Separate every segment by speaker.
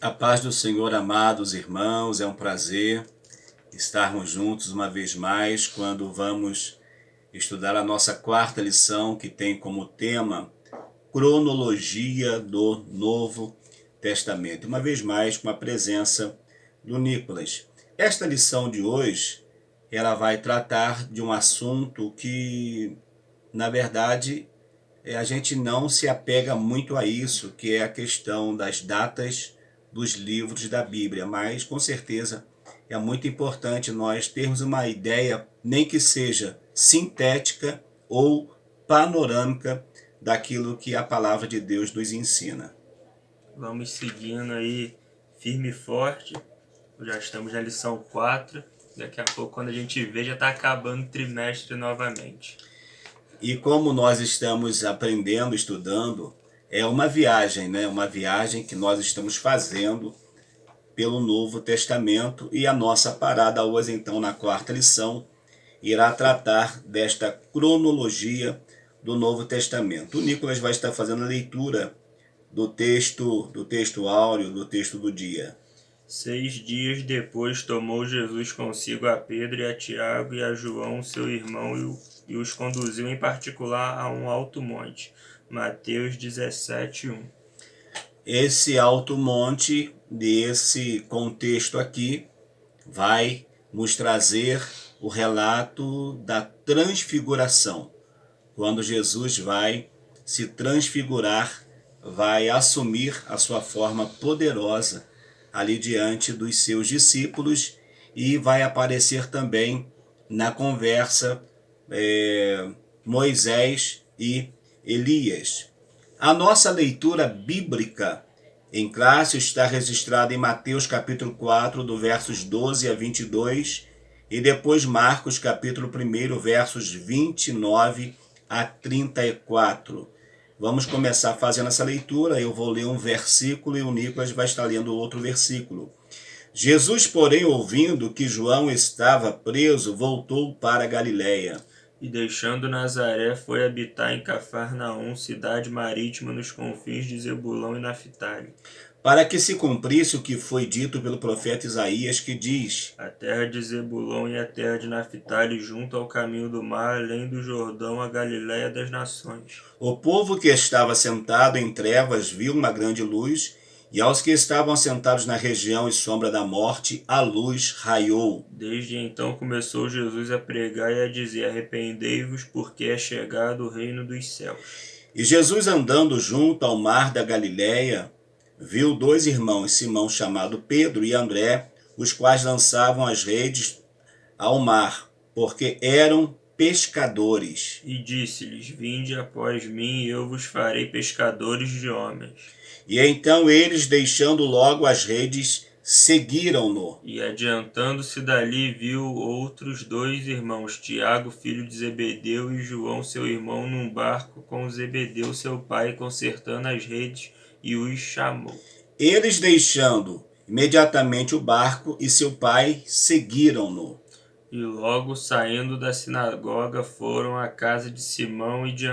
Speaker 1: A paz do Senhor, amados irmãos, é um prazer estarmos juntos uma vez mais quando vamos estudar a nossa quarta lição, que tem como tema cronologia do Novo Testamento. Uma vez mais com a presença do Nicolas. Esta lição de hoje, ela vai tratar de um assunto que, na verdade, a gente não se apega muito a isso, que é a questão das datas dos livros da Bíblia, mas com certeza é muito importante nós termos uma ideia, nem que seja sintética ou panorâmica, daquilo que a palavra de Deus nos ensina.
Speaker 2: Vamos seguindo aí firme e forte. Já estamos na lição 4. Daqui a pouco, quando a gente vê, já está acabando o trimestre novamente.
Speaker 1: E como nós estamos aprendendo, estudando, é uma viagem, né? Uma viagem que nós estamos fazendo pelo Novo Testamento, e a nossa parada hoje, então, na quarta lição, irá tratar desta cronologia do Novo Testamento. O Nicolas vai estar fazendo a leitura do texto áureo, do texto do dia.
Speaker 2: 6 dias depois tomou Jesus consigo a Pedro e a Tiago e a João, seu irmão, e os conduziu em particular a um alto monte. Mateus 17:1.
Speaker 1: Esse alto monte, desse contexto aqui, vai nos trazer o relato da transfiguração. Quando Jesus vai se transfigurar, vai assumir a sua forma poderosa ali diante dos seus discípulos, e vai aparecer também na conversa Moisés e Elias. A nossa leitura bíblica em classe está registrada em Mateus capítulo 4, do versos 12 a 22, e depois Marcos capítulo 1, versos 29 a 34. Vamos começar fazendo essa leitura. Eu vou ler um versículo e o Nicolas vai estar lendo outro versículo. Jesus, porém, ouvindo que João estava preso, voltou para Galiléia.
Speaker 2: E deixando Nazaré, foi habitar em Cafarnaum, cidade marítima nos confins de Zebulão e Naftali,
Speaker 1: para que se cumprisse o que foi dito pelo profeta Isaías, que diz:
Speaker 2: a terra de Zebulão e a terra de Naftali, junto ao caminho do mar, além do Jordão, a Galiléia das nações.
Speaker 1: O povo que estava sentado em trevas viu uma grande luz, e aos que estavam sentados na região e sombra da morte, a luz raiou.
Speaker 2: Desde então começou Jesus a pregar e a dizer: arrependei-vos, porque é chegado o reino dos céus.
Speaker 1: E Jesus, andando junto ao mar da Galiléia, viu dois irmãos, Simão chamado Pedro e André, os quais lançavam as redes ao mar, porque eram pescadores.
Speaker 2: E disse-lhes: vinde após mim, e eu vos farei pescadores de homens.
Speaker 1: E então eles, deixando logo as redes, seguiram-no.
Speaker 2: E adiantando-se dali, viu outros dois irmãos, Tiago, filho de Zebedeu, e João, seu irmão, num barco com Zebedeu, seu pai, consertando as redes, e os chamou.
Speaker 1: Eles, deixando imediatamente o barco e seu pai, seguiram-no.
Speaker 2: E logo, saindo da sinagoga, foram à casa de Simão e de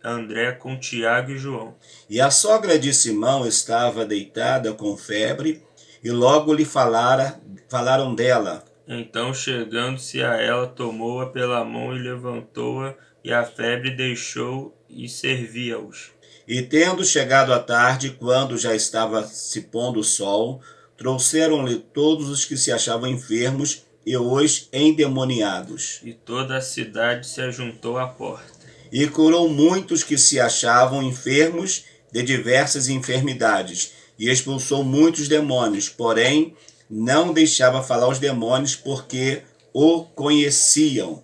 Speaker 2: André com Tiago e João.
Speaker 1: E a sogra de Simão estava deitada com febre, e logo lhe falaram dela.
Speaker 2: Então, chegando-se a ela, tomou-a pela mão e levantou-a, e a febre deixou, e servia-os.
Speaker 1: E tendo chegado a tarde, quando já estava se pondo o sol, trouxeram-lhe todos os que se achavam enfermos e os endemoniados.
Speaker 2: E toda a cidade se ajuntou à porta.
Speaker 1: E curou muitos que se achavam enfermos de diversas enfermidades, e expulsou muitos demônios, porém não deixava falar os demônios, porque o conheciam.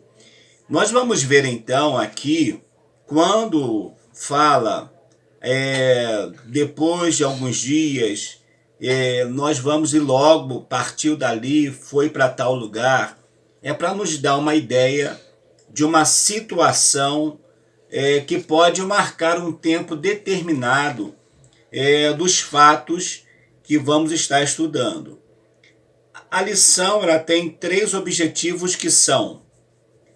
Speaker 1: Nós vamos ver então aqui, quando fala, depois de alguns dias, nós vamos, e logo partiu dali, foi para tal lugar, é para nos dar uma ideia de uma situação que pode marcar um tempo determinado dos fatos que vamos estar estudando. A lição ela tem 3 objetivos, que são: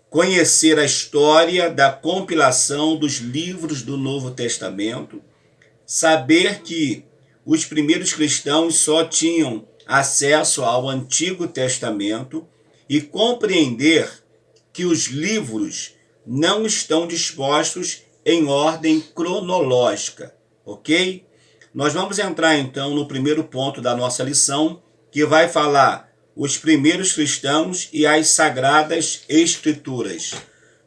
Speaker 1: conhecer a história da compilação dos livros do Novo Testamento, saber que os primeiros cristãos só tinham acesso ao Antigo Testamento e compreender que os livros não estão dispostos em ordem cronológica, ok? Nós vamos entrar então no primeiro ponto da nossa lição, que vai falar os primeiros cristãos e as sagradas escrituras.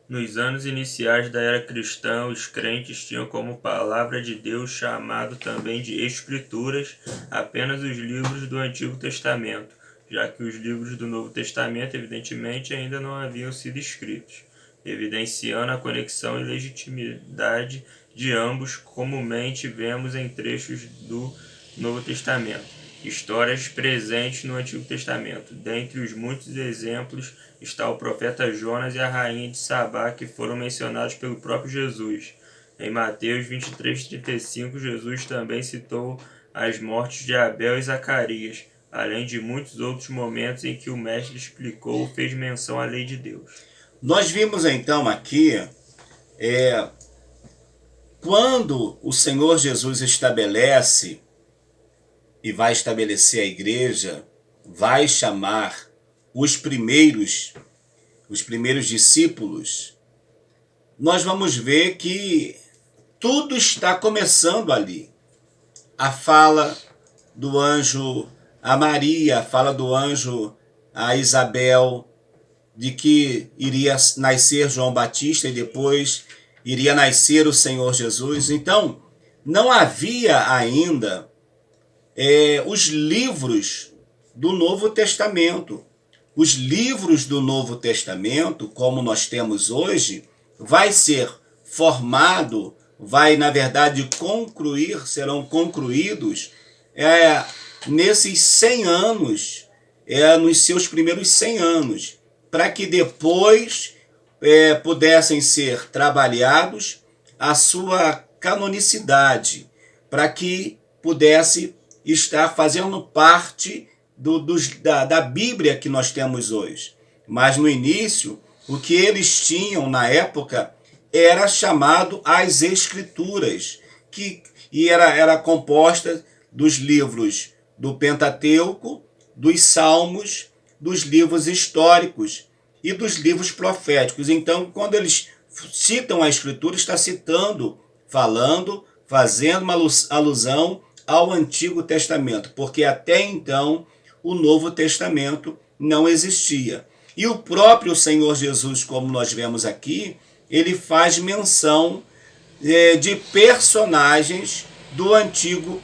Speaker 2: Nos anos iniciais da era cristã, os crentes tinham como palavra de Deus, chamado também de Escrituras, apenas os livros do Antigo Testamento, já que os livros do Novo Testamento, evidentemente, ainda não haviam sido escritos, evidenciando a conexão e legitimidade de ambos. Comumente vemos em trechos do Novo Testamento histórias presentes no Antigo Testamento. Dentre os muitos exemplos está o profeta Jonas e a rainha de Sabá, que foram mencionados pelo próprio Jesus. Em Mateus 23:35, Jesus também citou as mortes de Abel e Zacarias, além de muitos outros momentos em que o mestre explicou ou fez menção à lei de Deus.
Speaker 1: Nós vimos então aqui, quando o Senhor Jesus estabelece e vai estabelecer a igreja, vai chamar os primeiros discípulos, nós vamos ver que tudo está começando ali. A fala do anjo a Maria, a fala do anjo a Isabel, de que iria nascer João Batista e depois iria nascer o Senhor Jesus. Então, não havia ainda os livros do Novo Testamento. Os livros do Novo Testamento, como nós temos hoje, vai ser formado, vai, na verdade, serão concluídos nesses 100 anos, nos seus primeiros 100 anos, para que depois pudessem ser trabalhados a sua canonicidade, para que pudesse estar fazendo parte da Bíblia que nós temos hoje. Mas no início, o que eles tinham na época era chamado as Escrituras, e era composta dos livros do Pentateuco, dos Salmos, dos livros históricos e dos livros proféticos. Então, quando eles citam a Escritura, está citando, falando, fazendo uma alusão ao Antigo Testamento, porque até então o Novo Testamento não existia. E o próprio Senhor Jesus, como nós vemos aqui, ele faz menção de personagens do Antigo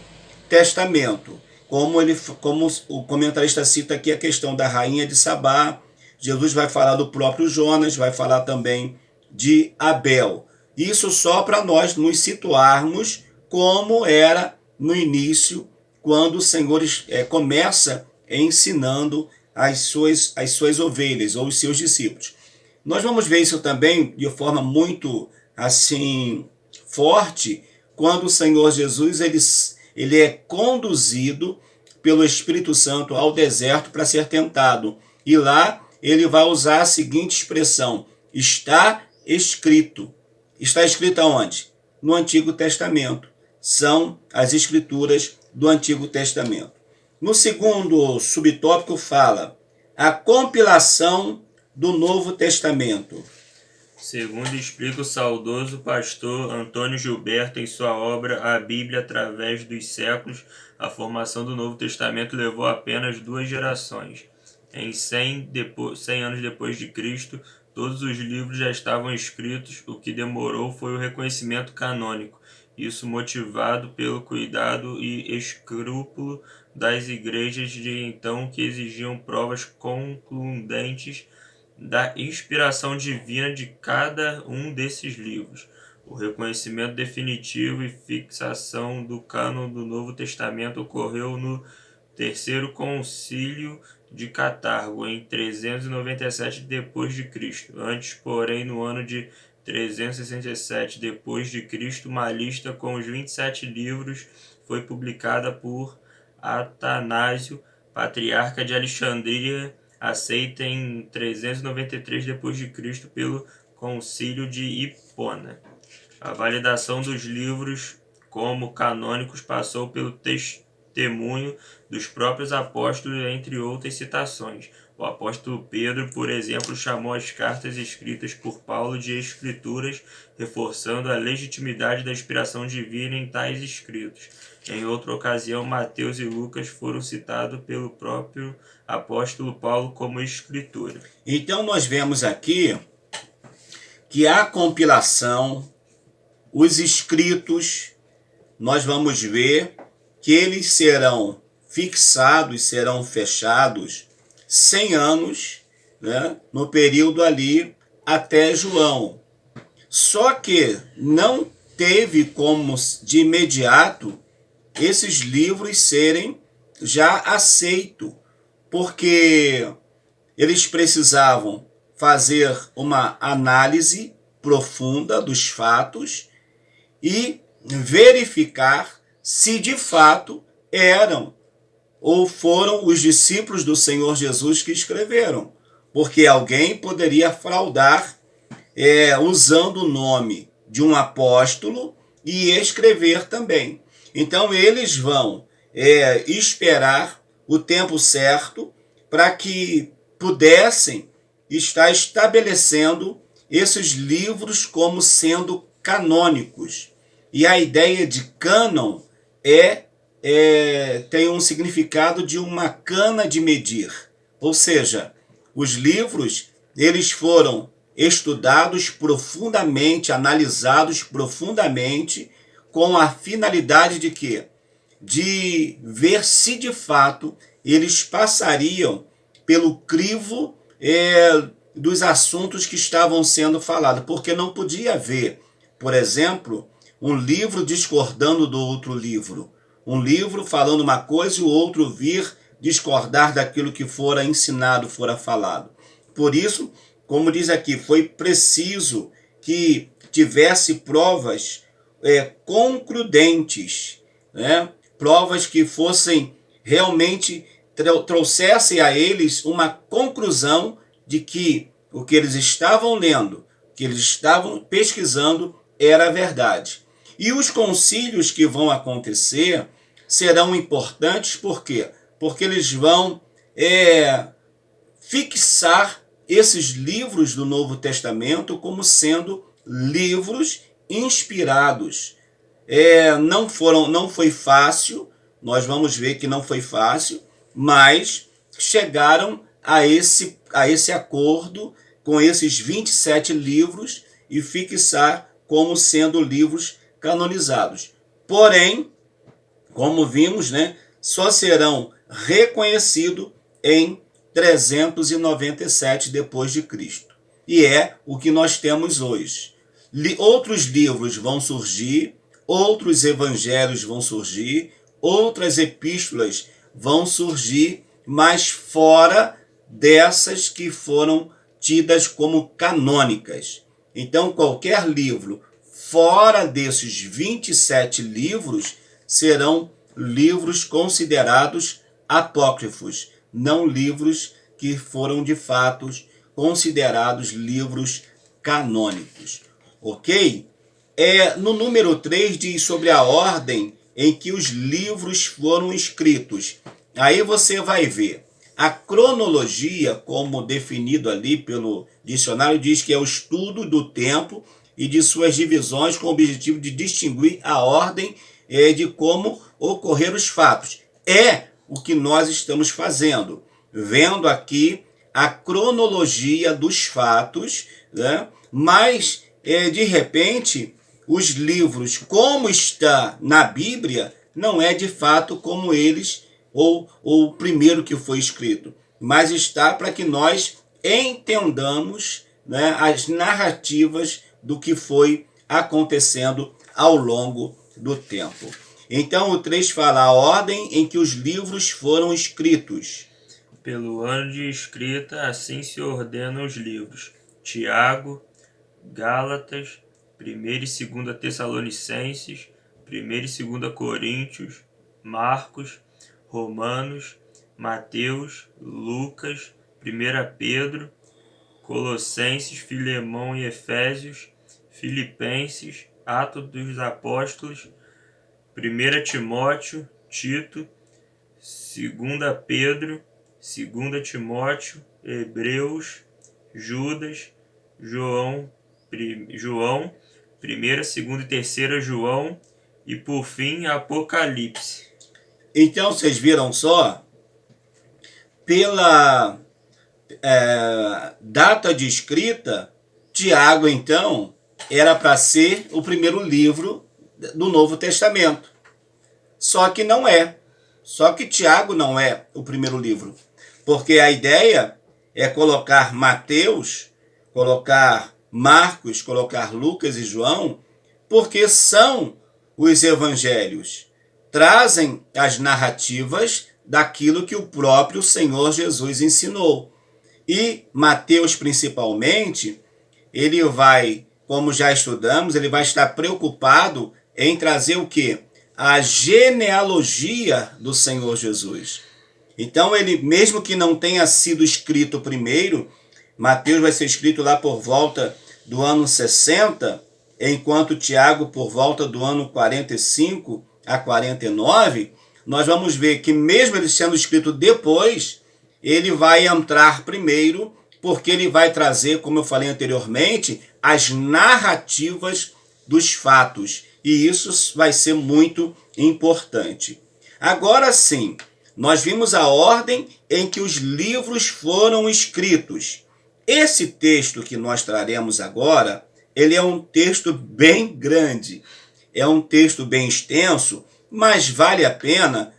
Speaker 1: Testamento. Como o comentarista cita aqui a questão da rainha de Sabá, Jesus vai falar do próprio Jonas, vai falar também de Abel. Isso só para nós nos situarmos como era no início, quando o Senhor começa ensinando as suas ovelhas ou os seus discípulos. Nós vamos ver isso também de forma muito assim forte quando o Senhor Jesus ele é conduzido pelo Espírito Santo ao deserto para ser tentado. E lá ele vai usar a seguinte expressão: está escrito. Está escrito aonde? No Antigo Testamento. São as escrituras do Antigo Testamento. No segundo subtópico fala a compilação do Novo Testamento.
Speaker 2: Segundo explica o saudoso pastor Antônio Gilberto em sua obra A Bíblia através dos séculos, a formação do Novo Testamento levou apenas 2 gerações. Em 100 anos depois de Cristo, todos os livros já estavam escritos, o que demorou foi o reconhecimento canônico. Isso motivado pelo cuidado e escrúpulo das igrejas de então, que exigiam provas concludentes da inspiração divina de cada um desses livros. O reconhecimento definitivo e fixação do cânon do Novo Testamento ocorreu no Terceiro Concílio de Cartago, em 397 d.C. Antes, porém, no ano de 367 d.C., uma lista com os 27 livros foi publicada por Atanásio, patriarca de Alexandria, aceita em 393 d.C. pelo Concílio de Hipona. A validação dos livros como canônicos passou pelo testemunho dos próprios apóstolos, entre outras citações. O apóstolo Pedro, por exemplo, chamou as cartas escritas por Paulo de escrituras, reforçando a legitimidade da inspiração divina em tais escritos. Em outra ocasião, Mateus e Lucas foram citados pelo próprio apóstolo Paulo como escritura.
Speaker 1: Então nós vemos aqui que a compilação, os escritos, nós vamos ver que eles serão fixados, serão fechados 100 anos, né, no período ali até João. Só que não teve como de imediato esses livros serem já aceitos, porque eles precisavam fazer uma análise profunda dos fatos e verificar se de fato eram ou foram os discípulos do Senhor Jesus que escreveram, porque alguém poderia fraudar usando o nome de um apóstolo e escrever também. Então eles vão esperar o tempo certo para que pudessem estar estabelecendo esses livros como sendo canônicos. E a ideia de cânon tem um significado de uma cana de medir. Ou seja, os livros eles foram estudados profundamente, analisados profundamente, com a finalidade de quê? De ver se de fato eles passariam pelo crivo dos assuntos que estavam sendo falados, porque não podia haver, por exemplo, um livro discordando do outro livro, um livro falando uma coisa e o outro vir discordar daquilo que fora ensinado, fora falado. Por isso, como diz aqui, foi preciso que tivesse provas concludentes, né? Provas que fossem realmente, trouxessem a eles uma conclusão de que o que eles estavam lendo, que eles estavam pesquisando, era a verdade. E os concílios que vão acontecer serão importantes, por quê? Porque eles vão fixar esses livros do Novo Testamento como sendo livros inspirados. Não foi fácil, nós vamos ver que não foi fácil, mas chegaram a esse acordo com esses 27 livros e fixar como sendo livros canonizados. Porém, como vimos, né, só serão reconhecidos em 397 depois de Cristo. E é o que nós temos hoje. Outros livros vão surgir, outros evangelhos vão surgir, outras epístolas vão surgir, mas fora dessas que foram tidas como canônicas. Então, qualquer livro fora desses 27 livros serão livros considerados apócrifos, não livros que foram de fato considerados livros canônicos. Ok? No número 3 diz sobre a ordem em que os livros foram escritos. Aí você vai ver. A cronologia, como definido ali pelo dicionário, diz que é o estudo do tempo e de suas divisões com o objetivo de distinguir a ordem de como ocorreram os fatos. É o que nós estamos fazendo, vendo aqui a cronologia dos fatos, né? Mas, de repente, os livros, como está na Bíblia, não é de fato como eles, ou o primeiro que foi escrito, mas está para que nós entendamos, né, as narrativas do que foi acontecendo ao longo do tempo. Então o 3 fala a ordem em que os livros foram escritos.
Speaker 2: Pelo ano de escrita, assim se ordenam os livros. Tiago, Gálatas, 1ª e 2ª Tessalonicenses, 1ª e 2ª Coríntios, Marcos, Romanos, Mateus, Lucas, 1 Pedro, Colossenses, Filemão e Efésios, Filipenses, Atos dos Apóstolos, 1 Timóteo, Tito, 2 Pedro, 2 Timóteo, Hebreus, Judas, João, 1ª, 2ª e 3ª João e, por fim, Apocalipse.
Speaker 1: Então, vocês viram só? Pela data de escrita, Tiago, então, era para ser o primeiro livro do Novo Testamento. Só que não é. Só que Tiago não é o primeiro livro. Porque a ideia é colocar Mateus, colocar Marcos, colocar Lucas e João, porque são os evangelhos. Trazem as narrativas daquilo que o próprio Senhor Jesus ensinou. E Mateus, principalmente, ele vai, como já estudamos, ele vai estar preocupado em trazer o quê? A genealogia do Senhor Jesus. Então, ele, mesmo que não tenha sido escrito primeiro, Mateus vai ser escrito lá por volta do ano 60, enquanto Tiago por volta do ano 45 a 49, nós vamos ver que mesmo ele sendo escrito depois, ele vai entrar primeiro, porque ele vai trazer, como eu falei anteriormente, as narrativas dos fatos. E isso vai ser muito importante. Agora sim, nós vimos a ordem em que os livros foram escritos. Esse texto que nós traremos agora, ele é um texto bem grande, é um texto bem extenso, mas vale a pena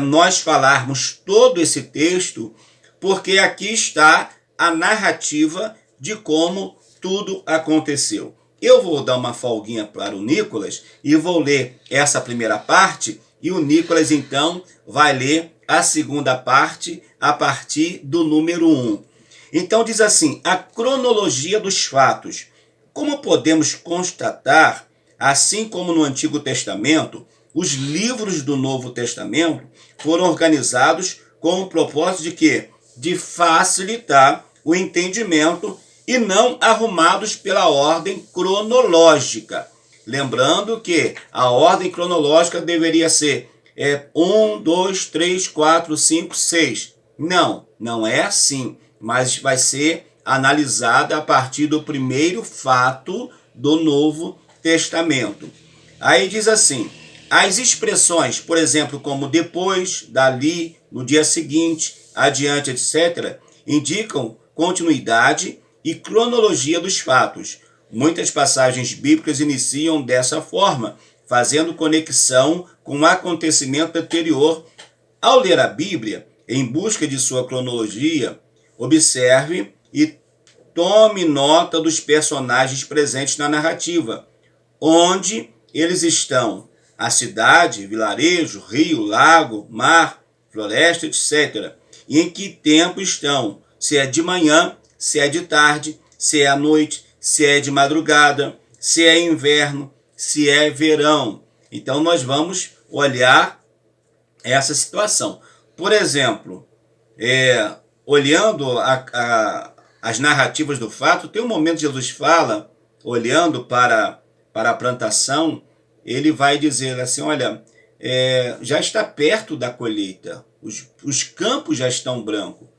Speaker 1: nós falarmos todo esse texto, porque aqui está a narrativa de como tudo aconteceu. Eu vou dar uma folguinha para o Nicolas e vou ler essa primeira parte, e o Nicolas então vai ler a segunda parte a partir do número 1. Então diz assim: a cronologia dos fatos. Como podemos constatar, assim como no Antigo Testamento, os livros do Novo Testamento foram organizados com o propósito de quê? De facilitar o entendimento e não arrumados pela ordem cronológica. Lembrando que a ordem cronológica deveria ser 1, 2, 3, 4, 5, 6. Não é assim, mas vai ser analisada a partir do primeiro fato do Novo Testamento. Aí diz assim: as expressões, por exemplo, como depois, dali, no dia seguinte, adiante, etc., indicam continuidade e cronologia dos fatos. Muitas passagens bíblicas iniciam dessa forma, fazendo conexão com o acontecimento anterior. Ao ler a Bíblia, em busca de sua cronologia, observe e tome nota dos personagens presentes na narrativa, onde eles estão: a cidade, vilarejo, rio, lago, mar, floresta, etc. E em que tempo estão, se é de manhã, se é de tarde, se é à noite, se é de madrugada, se é inverno, se é verão. Então nós vamos olhar essa situação. Por exemplo, olhando as narrativas do fato, tem um momento que Jesus fala, olhando para a plantação, ele vai dizer assim: olha, já está perto da colheita, os campos já estão brancos.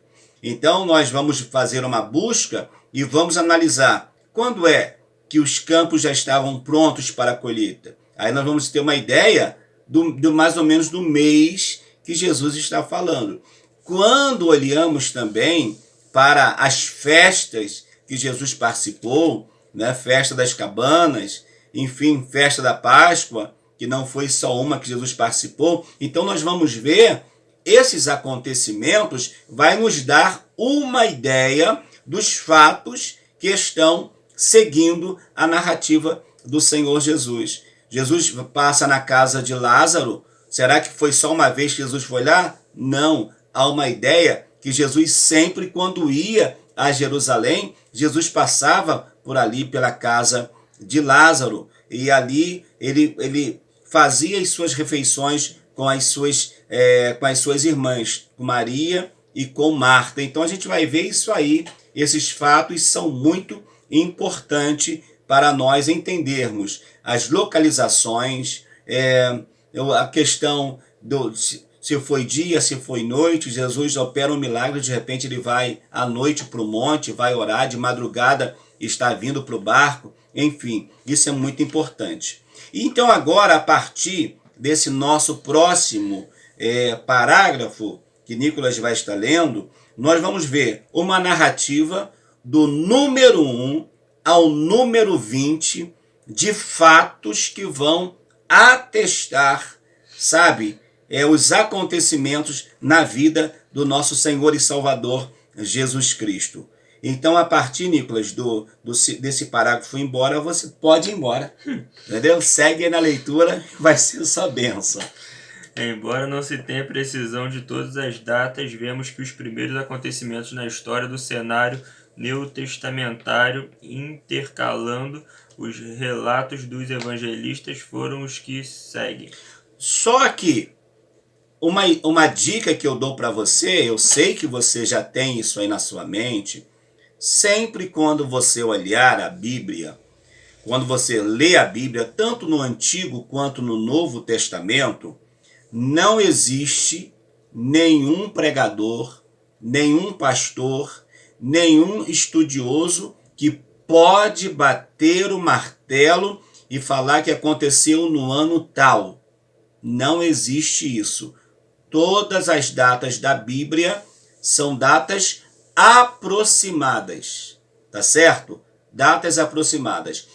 Speaker 1: Então nós vamos fazer uma busca e vamos analisar quando é que os campos já estavam prontos para a colheita. Aí nós vamos ter uma ideia do mais ou menos do mês que Jesus está falando. Quando olhamos também para as festas que Jesus participou, né, festa das cabanas, enfim, festa da Páscoa, que não foi só uma que Jesus participou, então nós vamos ver esses acontecimentos, vai nos dar uma ideia dos fatos que estão seguindo a narrativa do Senhor Jesus. Jesus passa na casa de Lázaro. Será que foi só uma vez que Jesus foi lá? Não. Há uma ideia que Jesus sempre, quando ia a Jerusalém, Jesus passava por ali pela casa de Lázaro. E ali ele fazia as suas refeições com as suas irmãs, com Maria e com Marta. Então a gente vai ver isso aí. Esses fatos são muito importantes para nós entendermos as localizações, a questão se foi dia, se foi noite. Jesus opera um milagre, de repente ele vai à noite para o monte, vai orar, de madrugada está vindo para o barco. Enfim, isso é muito importante. Então agora, a partir desse nosso próximo parágrafo, que Nicolas vai estar lendo, nós vamos ver uma narrativa do número 1 ao número 20 de fatos que vão atestar, sabe, os acontecimentos na vida do nosso Senhor e Salvador Jesus Cristo. Então, a partir, Nicolas, desse parágrafo embora, você pode ir embora. Entendeu? Segue aí na leitura, vai ser sua bênção.
Speaker 2: Embora não se tenha precisão de todas as datas, vemos que os primeiros acontecimentos na história do cenário neotestamentário, intercalando os relatos dos evangelistas, foram os que seguem.
Speaker 1: Só que uma dica que eu dou para você, eu sei que você já tem isso aí na sua mente, sempre quando você olhar a Bíblia, quando você lê a Bíblia, tanto no Antigo quanto no Novo Testamento, não existe nenhum pregador, nenhum pastor, nenhum estudioso que pode bater o martelo e falar que aconteceu no ano tal. Não existe isso. Todas as datas da Bíblia são datas aproximadas, tá certo? Datas aproximadas,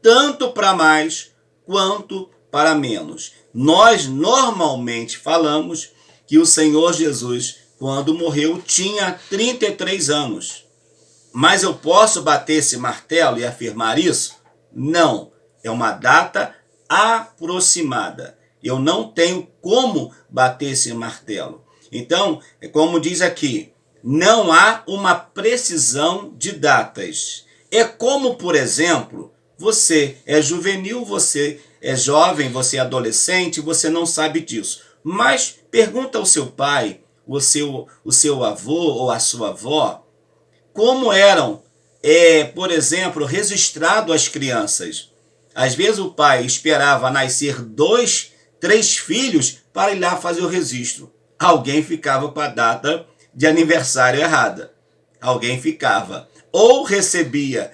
Speaker 1: tanto para mais quanto para menos. Nós normalmente falamos que o Senhor Jesus, quando morreu, tinha 33 anos. Mas eu posso bater esse martelo e afirmar isso? Não. É uma data aproximada. Eu não tenho como bater esse martelo. Então, é como diz aqui, não há uma precisão de datas. É como, por exemplo, você é juvenil, você é jovem, você é adolescente, você não sabe disso. Mas pergunta ao seu pai, o seu avô ou a sua avó, como eram, por exemplo, registrado as crianças. Às vezes o pai esperava nascer 2, 3 filhos para ir lá fazer o registro. Alguém ficava com a data de aniversário errada. Alguém ficava. Ou recebia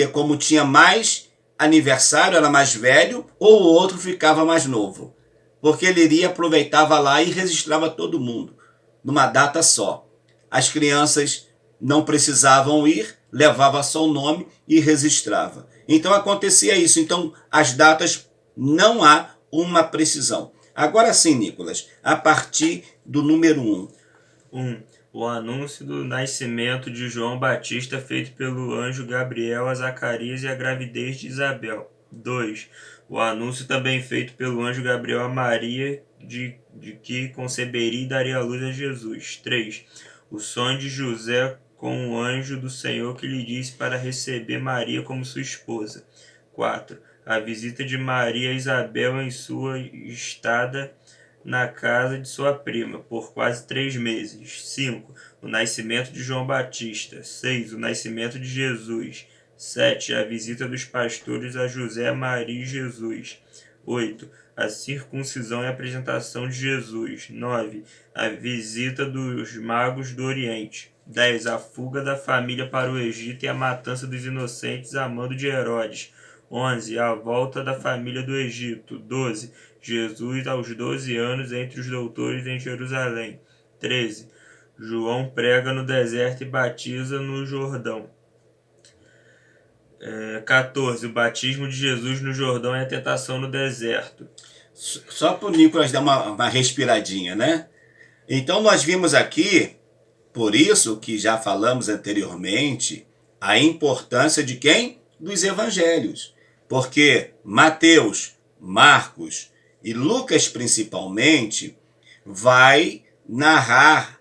Speaker 1: como tinha mais aniversário, era mais velho, ou o outro ficava mais novo. Porque ele aproveitava lá e registrava todo mundo, numa data só. As crianças não precisavam ir, levava só o nome e registrava. Então acontecia isso. Então as datas não há uma precisão. Agora sim, Nicolas, a partir do número 1.
Speaker 2: O anúncio do nascimento de João Batista feito pelo anjo Gabriel a Zacarias e a gravidez de Isabel. 2. O anúncio também feito pelo anjo Gabriel a Maria de que conceberia e daria à luz a Jesus. 3. O sonho de José com o anjo do Senhor que lhe disse para receber Maria como sua esposa. 4. A visita de Maria a Isabel em sua estada na casa de sua prima, por quase 3 meses. 5. O nascimento de João Batista. 6. O nascimento de Jesus. 7. A visita dos pastores a José, Maria e Jesus. 8. A circuncisão e apresentação de Jesus. 9. A visita dos magos do Oriente. 10. A fuga da família para o Egito e a matança dos inocentes a mando de Herodes. 11. A volta da família do Egito. 12. Jesus aos 12 anos entre os doutores em Jerusalém. 13. João prega no deserto e batiza no Jordão. 14. O batismo de Jesus no Jordão e a tentação no deserto.
Speaker 1: Só para o Nicolas dar uma respiradinha, né? Então nós vimos aqui, por isso que já falamos anteriormente, a importância de quem? Dos evangelhos. Porque Mateus, Marcos e Lucas principalmente vai narrar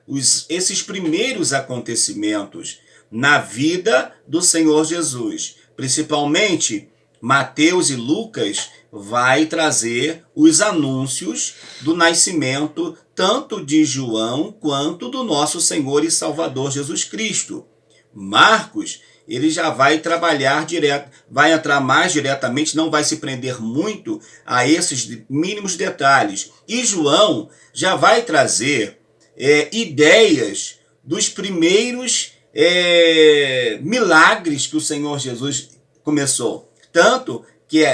Speaker 1: esses primeiros acontecimentos na vida do Senhor Jesus. Principalmente Mateus e Lucas vai trazer os anúncios do nascimento tanto de João quanto do nosso Senhor e Salvador Jesus Cristo. Marcos, ele já vai trabalhar direto, vai entrar mais diretamente, não vai se prender muito a esses mínimos detalhes. E João já vai trazer ideias dos primeiros milagres que o Senhor Jesus começou. Tanto que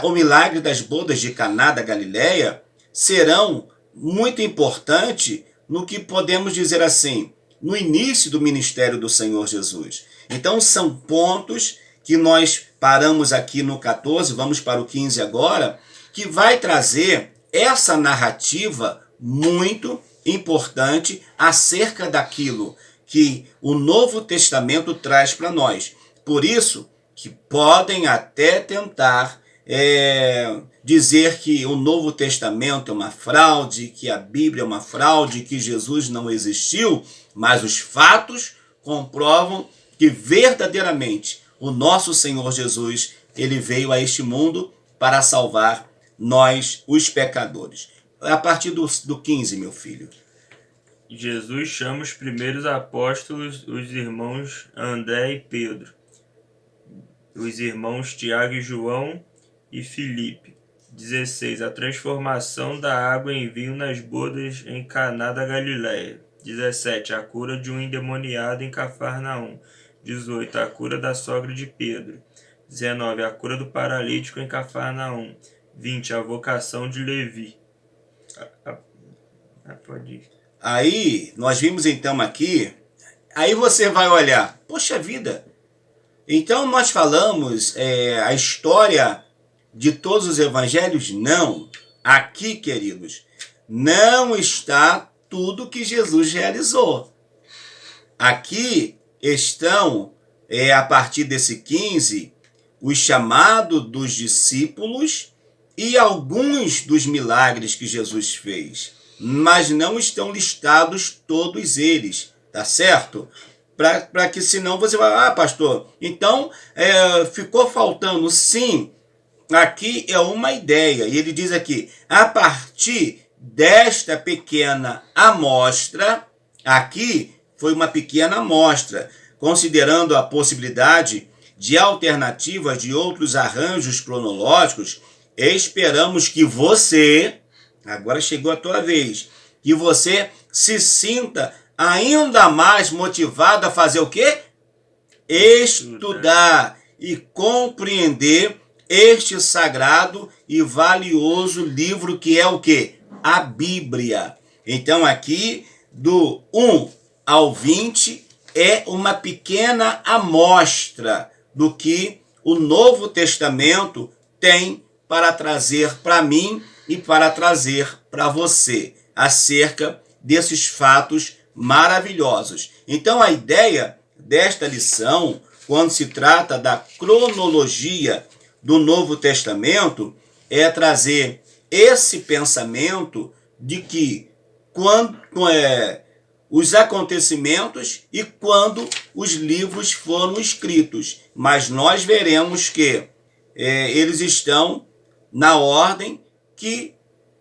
Speaker 1: o milagre das bodas de Caná da Galileia serão muito importantes no que podemos dizer assim, no início do ministério do Senhor Jesus. Então são pontos que nós paramos aqui no 14, vamos para o 15 agora, que vai trazer essa narrativa muito importante acerca daquilo que o Novo Testamento traz para nós. Por isso que podem até tentar dizer que o Novo Testamento é uma fraude, que a Bíblia é uma fraude, que Jesus não existiu, mas os fatos comprovam que verdadeiramente o nosso Senhor Jesus, ele veio a este mundo para salvar nós, os pecadores. A partir do 15, meu filho.
Speaker 2: Jesus chama os primeiros apóstolos, os irmãos André e Pedro, os irmãos Tiago e João e Filipe. 16. A transformação da água em vinho nas bodas em Caná da Galileia. 17. A cura de um endemoniado em Cafarnaum. 18. A cura da sogra de Pedro. 19. A cura do paralítico em Cafarnaum. 20. A vocação de Levi. Pode ir.
Speaker 1: Aí, nós vimos então aqui, aí você vai olhar, poxa vida, então nós falamos a história de todos os evangelhos? Não. Aqui, queridos, não está tudo que Jesus realizou. Aqui estão, a partir desse 15, os chamados dos discípulos e alguns dos milagres que Jesus fez. Mas não estão listados todos eles, tá certo? Para que senão você vai, pastor, então ficou faltando. Sim, aqui é uma ideia. E ele diz aqui, a partir desta pequena amostra, aqui foi uma pequena amostra, considerando a possibilidade de alternativas de outros arranjos cronológicos, esperamos que você, agora chegou a tua vez, que você se sinta ainda mais motivado a fazer o quê? Estudar e compreender este sagrado e valioso livro que é o quê? A Bíblia. Então aqui, do 1 ao 20, é uma pequena amostra do que o Novo Testamento tem para trazer para mim e para trazer para você, acerca desses fatos maravilhosos. Então a ideia desta lição, quando se trata da cronologia do Novo Testamento, é trazer esse pensamento de que quando os acontecimentos e quando os livros foram escritos. Mas nós veremos que eles estão na ordem que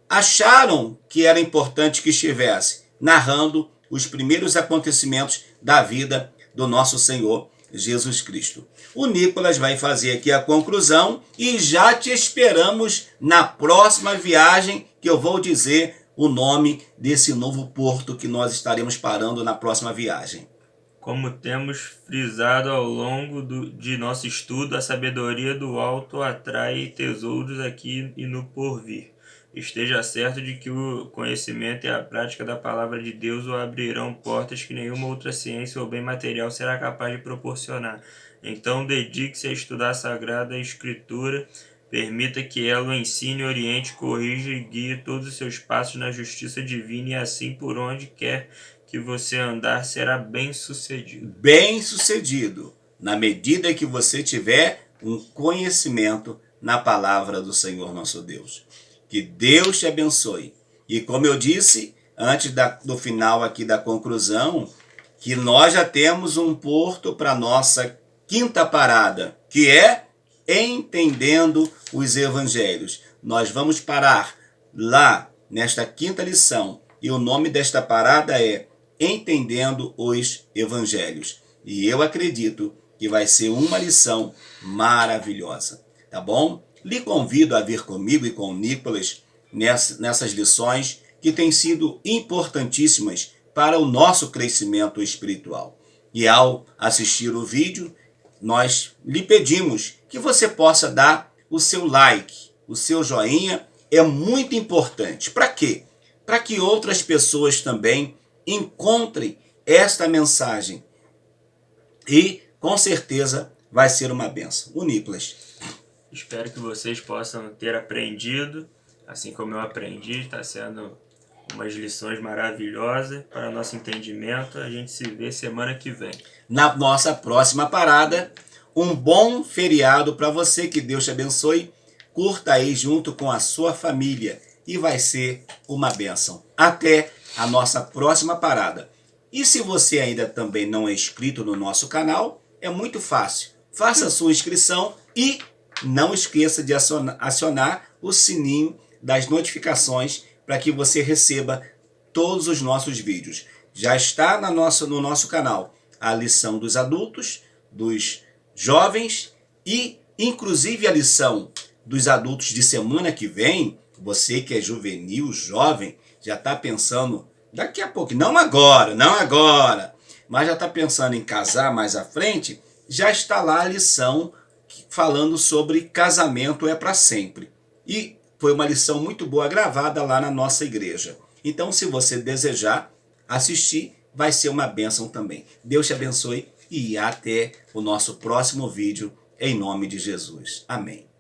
Speaker 1: acharam que era importante que estivesse, narrando os primeiros acontecimentos da vida do nosso Senhor Jesus Cristo. O Nicolas vai fazer aqui a conclusão e já te esperamos na próxima viagem, que eu vou dizer o nome desse novo porto que nós estaremos parando na próxima viagem.
Speaker 2: Como temos frisado ao longo de nosso estudo, a sabedoria do alto atrai tesouros aqui e no porvir. Esteja certo de que o conhecimento e a prática da palavra de Deus o abrirão portas que nenhuma outra ciência ou bem material será capaz de proporcionar. Então dedique-se a estudar a Sagrada Escritura, permita que ela o ensine, oriente, corrija e guie todos os seus passos na justiça divina, e assim por onde quer que você andar será bem-sucedido.
Speaker 1: Bem-sucedido, na medida que você tiver um conhecimento na palavra do Senhor nosso Deus. Que Deus te abençoe. E como eu disse, antes do final aqui da conclusão, que nós já temos um porto para nossa quinta parada, que é entendendo os evangelhos. Nós vamos parar lá nesta quinta lição e o nome desta parada é Entendendo os Evangelhos. E eu acredito que vai ser uma lição maravilhosa, tá bom? Lhe convido a vir comigo e com o Nicolas nessas lições que têm sido importantíssimas para o nosso crescimento espiritual. E ao assistir o vídeo, nós lhe pedimos que você possa dar o seu like, o seu joinha, é muito importante. Para quê? Para que outras pessoas também encontrem esta mensagem. E, com certeza, vai ser uma bênção. O Nicolas.
Speaker 2: Espero que vocês possam ter aprendido, assim como eu aprendi. Está sendo umas lições maravilhosas para nosso entendimento. A gente se vê semana que vem.
Speaker 1: Na nossa próxima parada, um bom feriado para você, que Deus te abençoe. Curta aí junto com a sua família e vai ser uma bênção. Até a nossa próxima parada. E se você ainda também não é inscrito no nosso canal, é muito fácil. Faça a sua inscrição e não esqueça de acionar o sininho das notificações para que você receba todos os nossos vídeos. Já está no nosso canal a lição dos adultos, dos jovens e inclusive a lição dos adultos de semana que vem. Você que é juvenil, jovem, já está pensando daqui a pouco, não agora, mas já está pensando em casar mais à frente, já está lá a lição falando sobre casamento é para sempre. E foi uma lição muito boa gravada lá na nossa igreja. Então, se você desejar assistir, vai ser uma bênção também. Deus te abençoe e até o nosso próximo vídeo, em nome de Jesus. Amém.